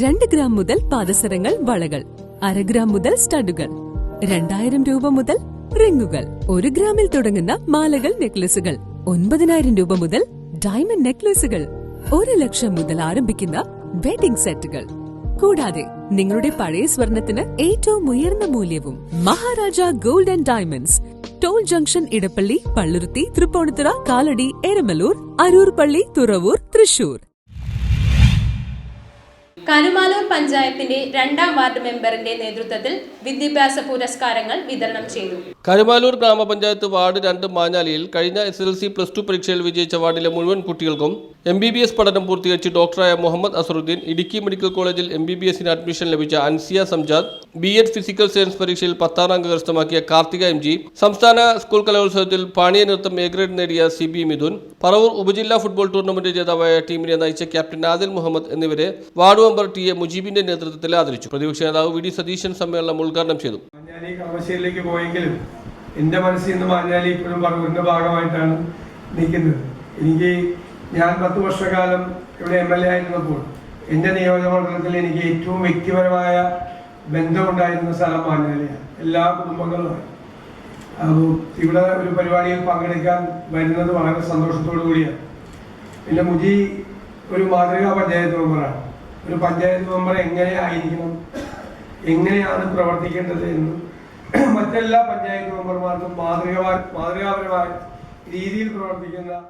2 gram മുതൽ പാദസരങ്ങൾ, വളകൾ, 1/2 gram മുതൽ സ്റ്റഡുകൾ, 2000 രൂപ മുതൽ റിങ്ങുകൾ, 1 ഗ്രാമിൽ തുടങ്ങുന്ന മാലകൾ, നെക്ലസുകൾ, 9000 രൂപ മുതൽ ഡയമണ്ട് നെക്ലസുകൾ, 1 ലക്ഷം മുതൽ ആരംഭിക്കുന്ന വെഡിംഗ് സെറ്റുകൾ. കൂടാതെ നിങ്ങളുടെ പഴയ സ്വർണത്തിന് ഏറ്റവും ഉയർന്ന മൂല്യവും. Maharaja gold and diamonds, toll junction, Edappally, Palluruthy, Thrippunithura, Kalady, Eramalloor, Aroor Palli, Thuravoor, Thrissur. കനുമാലൂർ പഞ്ചായത്തിന്റെ 2ാം വാർഡ് മെമ്പറിന്റെ നേതൃത്വത്തിൽ വിദ്യാഭ്യാസ പുരസ്കാരങ്ങൾ വിതരണം ചെയ്തു. കനുമാലൂർ ഗ്രാമപഞ്ചായത്ത് വാർഡ് 2 മാഞ്ഞാലിയിൽ കഴിഞ്ഞ SSLC+2 പരീക്ഷയിൽ വിജയിച്ച വാർഡിലെ മുഴുവൻ കുട്ടികൾക്കും MBBS പഠനം പൂർത്തീകരിച്ച് ഡോക്ടറായ മുഹമ്മദ് അസറുദ്ദീൻ, ഇടുക്കി മെഡിക്കൽ കോളേജിൽ MBBSന് അഡ്മിഷൻ ലഭിച്ച Ansiya Samjad, B.Ed physical science പരീക്ഷയിൽ 10ാം റാങ്ക് കരസ്ഥമാക്കിയ കാർത്തിക MG, സംസ്ഥാന സ്കൂൾ കലോത്സവത്തിൽ പാണിയ നൃത്തം A ഗ്രേഡ് നേടിയ CB മിഥുൻ, പറവൂർ ഉപജില്ലാ ഫുട്ബോൾ ടൂർണമെന്റ് ജേതാവായ ടീമിനെ നയിച്ച ക്യാപ്റ്റൻ ആദിൽ മുഹമ്മദ് എന്നിവരെ വാർഡ് മെമ്പർ TA മുജീബിന്റെ നേതൃത്വത്തിൽ ആദരിച്ചു. പ്രതിപക്ഷ നേതാവ് VD സതീശൻ സമ്മേളനം ഉദ്ഘാടനം ചെയ്തു. മാഞ്ഞാലി കളമശ്ശേരിയിലേക്ക് പോയെങ്കിലും എൻ്റെ മനസ്സിൽ നിന്ന് മാഞ്ഞാലി ഇപ്പോഴും പറവൂരിന്റെ ഭാഗമായിട്ടാണ് നിൽക്കുന്നത്. ഞാൻ 10 വർഷക്കാലം ഇവിടെ MLA ആയിരുന്നപ്പോൾ എൻ്റെ നിയോജകമണ്ഡലത്തിൽ എനിക്ക് ഏറ്റവും വ്യക്തിപരമായ ബന്ധമുണ്ടായിരുന്ന സ്ഥലം മാഞ്ഞാലിയാണ്, എല്ലാ കുടുംബങ്ങളുമായി. അപ്പോൾ ഇവിടെ ഒരു പരിപാടിയിൽ പങ്കെടുക്കാൻ വരുന്നത് വളരെ സന്തോഷത്തോടു കൂടിയാണ്. പിന്നെ മുജി ഒരു മാതൃകാ പഞ്ചായത്ത് മെമ്പറാണ്. ഒരു പഞ്ചായത്ത് മെമ്പർ എങ്ങനെ ആയിരിക്കണം, എങ്ങനെയാണ് പ്രവർത്തിക്കേണ്ടത് എന്ന് മറ്റെല്ലാ പഞ്ചായത്ത് മെമ്പർമാർക്കും മാതൃകാപരമായ രീതിയിൽ പ്രവർത്തിക്കുന്ന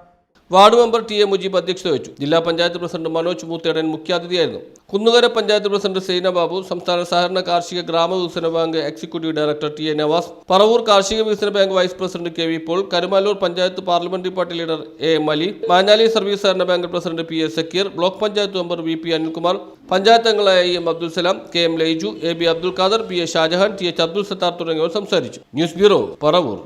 വാർഡ് മെമ്പർ TA മുജീബ് അധ്യക്ഷത വഹിച്ചു. ജില്ലാ പഞ്ചായത്ത് പ്രസിഡന്റ് മനോജ് മൂത്തേടൻ മുഖ്യാതിഥിയായിരുന്നു. കുന്നുകര പഞ്ചായത്ത് പ്രസിഡന്റ് സൈന ബാബു, സംസ്ഥാന സഹകരണ കാർഷിക ഗ്രാമവികസന bank executive director TA Navas, Paravur കാർഷിക വികസന bank vice president KV Paul, Karumalloor panchayat parliamentary party leader AM Ali, Manjali service സഹകരണ bank president PA Zakir, block panchayat member VP Anilkumar, panchayat അംഗങ്ങളായ EM Abdul Salam, KM Laiju, AB Abdul Khader, PA Shah Jahan, TH Abdul Sattar തുടങ്ങിയവർ സംസാരിച്ചു. News bureau, Paravur.